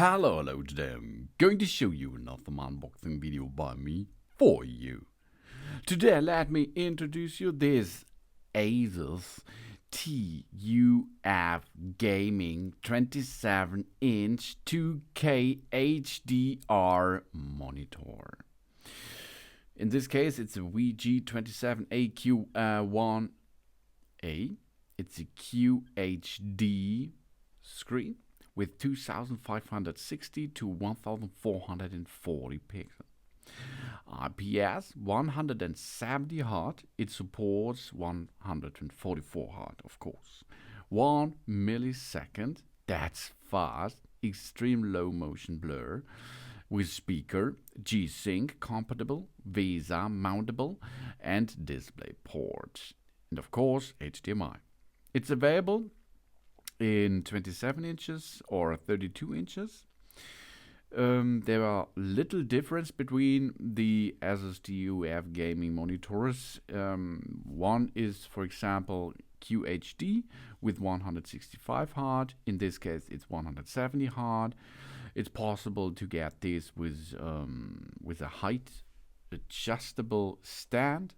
Hello today, I'm going to show you another unboxing video by me for you. Today let me introduce you this ASUS TUF Gaming 27-inch 2K HDR monitor. In this case it's a VG27AQ1A. It's a QHD screen with 2560 to 1440 pixels. IPS 170Hz. It supports 144Hz, of course. 1 millisecond, that's fast. Extreme low motion blur with speaker, G-Sync compatible, VESA mountable, and DisplayPort, and of course HDMI. It's available in 27 inches or 32 inches. There are little difference between the ASUS TUF gaming monitors. One is, for example, QHD with 165 Hz. In this case, it's 170 Hz. It's possible to get this with a height adjustable stand.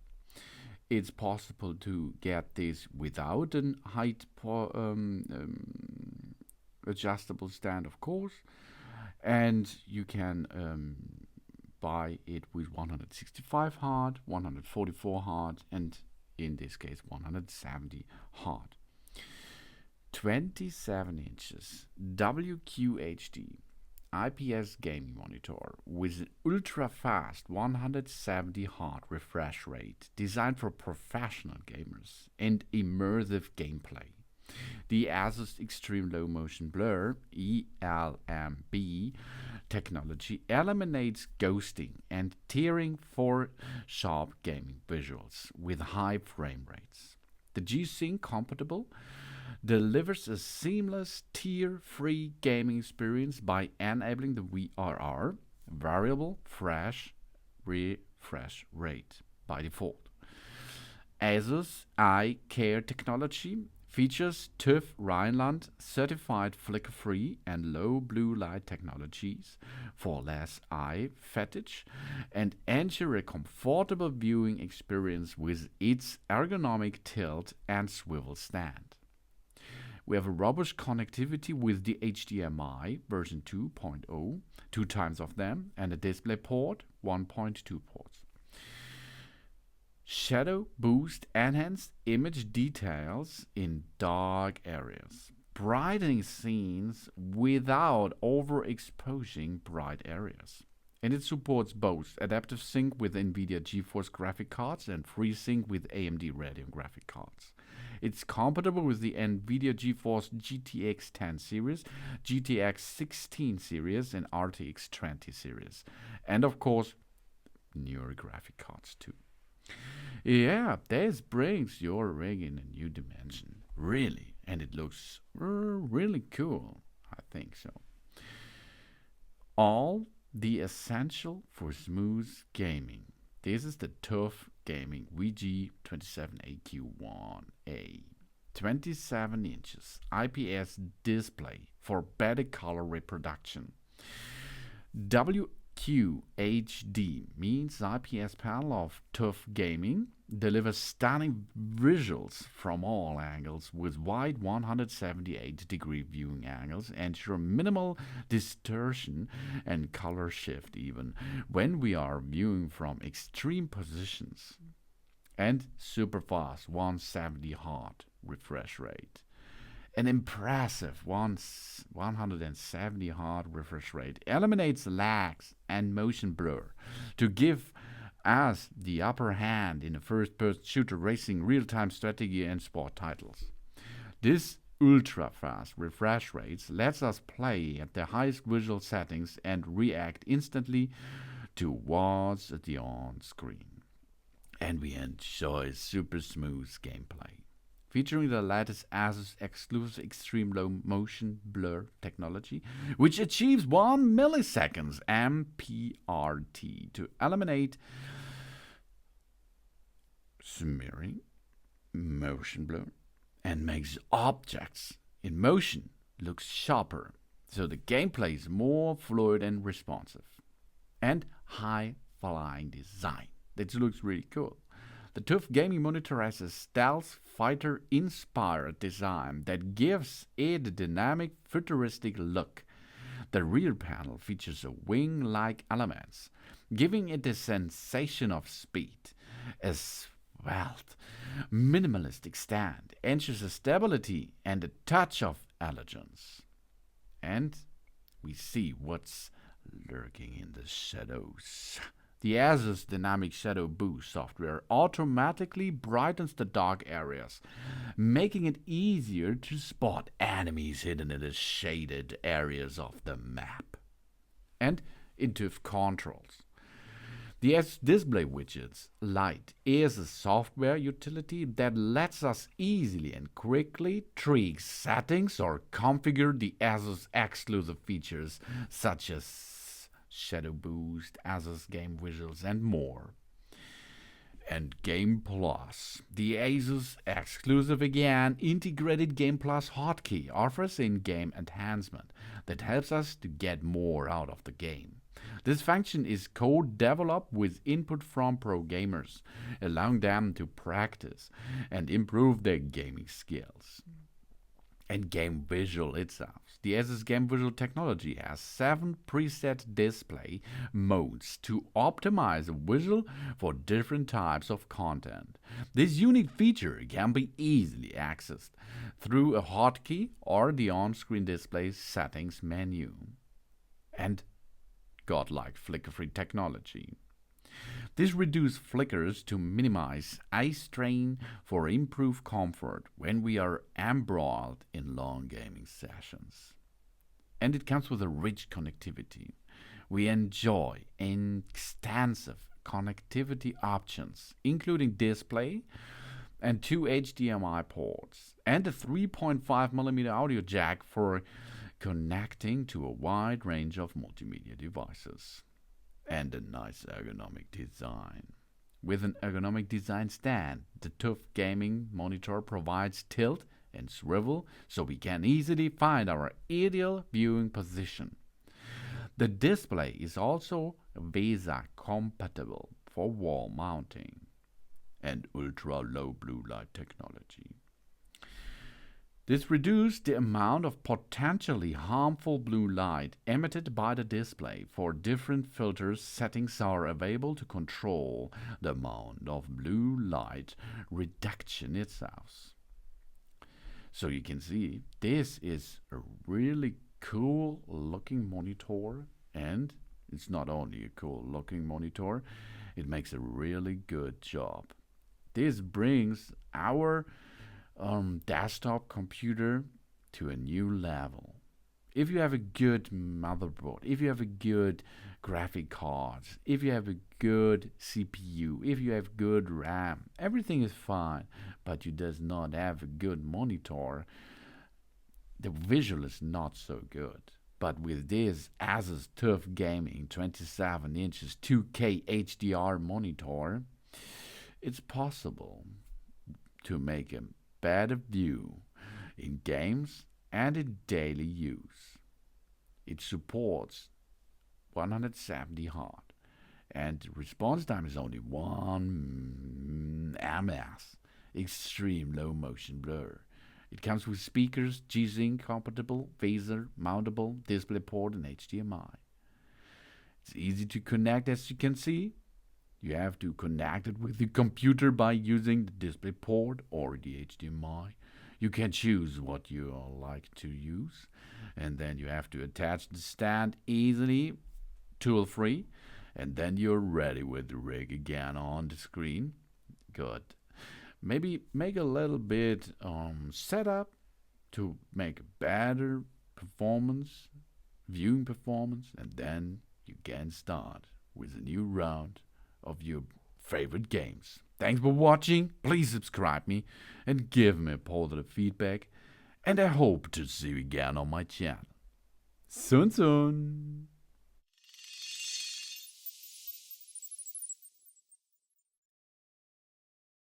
It's possible to get this without a height adjustable stand, of course, and you can buy it with 165 Hz, 144 Hz, and in this case 170 Hz. 27 inches WQHD IPS gaming monitor with an ultra-fast 170 Hz refresh rate designed for professional gamers and immersive gameplay. The ASUS Extreme Low Motion Blur ELMB technology eliminates ghosting and tearing for sharp gaming visuals with high frame rates. The G-Sync compatible delivers a seamless, tear-free gaming experience by enabling the VRR, variable refresh rate, by default. ASUS Eye Care technology features TUF Rheinland-certified flicker-free and low blue light technologies for less eye fatigue and ensure a comfortable viewing experience with its ergonomic tilt and swivel stand. We have a robust connectivity with the HDMI version 2.0, 2 times of them, and a DisplayPort 1.2 ports. Shadow boost enhanced image details in dark areas, brightening scenes without overexposing bright areas. And it supports both adaptive sync with NVIDIA GeForce graphic cards and FreeSync with AMD Radeon graphic cards. It's compatible with the NVIDIA GeForce GTX 10 series, GTX 16 series, and RTX 20 series. And of course, newer graphic cards too. Yeah, this brings your rig in a new dimension. Really. And it looks really cool. I think so. All the essential for smooth gaming. This is the TUF Gaming VG27AQ1A. 27 inches IPS display for better color reproduction. WQHD means the IPS panel of TUF Gaming delivers stunning visuals from all angles with wide 178-degree viewing angles and ensure minimal distortion and color shift even when we are viewing from extreme positions. And super fast 170 Hz refresh rate. An impressive 170 Hz refresh rate eliminates lags and motion blur to give us the upper hand in a first-person shooter racing real-time strategy and sport titles. This ultra-fast refresh rates lets us play at the highest visual settings and react instantly to what's the on-screen. And we enjoy super smooth gameplay. Featuring the latest ASUS exclusive extreme low motion blur technology, which achieves 1 milliseconds MPRT to eliminate smearing, motion blur, and makes objects in motion look sharper. So the gameplay is more fluid and responsive. And high-flying design. That looks really cool. The TUF gaming monitor has a stealth fighter-inspired design that gives it a dynamic, futuristic look. The rear panel features a wing-like elements, giving it a sensation of speed. A svelte, minimalistic stand ensures stability and a touch of elegance. And we see what's lurking in the shadows. The ASUS Dynamic Shadow Boost software automatically brightens the dark areas, making it easier to spot enemies hidden in the shaded areas of the map. And intuitive controls. The ASUS Display Widgets Lite is a software utility that lets us easily and quickly tweak settings or configure the ASUS exclusive features such as Shadow Boost, ASUS Game Visuals, and more. And Game Plus. The ASUS exclusive again integrated Game Plus hotkey offers in-game enhancement that helps us to get more out of the game. This function is co-developed with input from pro gamers, allowing them to practice and improve their gaming skills. And Game Visual itself. The ASUS Game Visual technology has 7 preset display modes to optimize a visual for different types of content. This unique feature can be easily accessed through a hotkey or the on-screen display settings menu. And godlike flicker-free technology. This reduces flickers to minimize eye strain for improved comfort when we are embroiled in long gaming sessions. And it comes with a rich connectivity. We enjoy extensive connectivity options, including display and 2 HDMI ports, and a 3.5mm audio jack for connecting to a wide range of multimedia devices. And a nice ergonomic design. With an ergonomic design stand, the TUF gaming monitor provides tilt and swivel so we can easily find our ideal viewing position. The display is also VESA compatible for wall mounting and ultra-low blue light technology. This reduces the amount of potentially harmful blue light emitted by the display. For different filters, settings are available to control the amount of blue light reduction itself. So you can see this is a really cool looking monitor, and it's not only a cool looking monitor, it makes a really good job. This brings our desktop computer to a new level. If you have a good motherboard, if you have a good graphic cards, if you have a good CPU, if you have good RAM, everything is fine, but you does not have a good monitor, the visual is not so good. But with this ASUS TUF Gaming 27 inches 2K HDR monitor, it's possible to make a better view in games and in daily use. It supports 170 Hz and response time is only 1 ms, extreme low motion blur. It comes with speakers, G-Sync compatible, VESA, Mountable, DisplayPort and HDMI. It's easy to connect, as you can see. You have to connect it with the computer by using the DisplayPort or the HDMI. You can choose what you like to use, and then you have to attach the stand easily, tool-free, and then you're ready with the rig again on the screen. Good. Maybe make a little bit setup to make better performance, viewing performance, and then you can start with a new round of your favorite games. Thanks for watching. Please subscribe me and give me positive feedback. And I hope to see you again on my channel. Soon.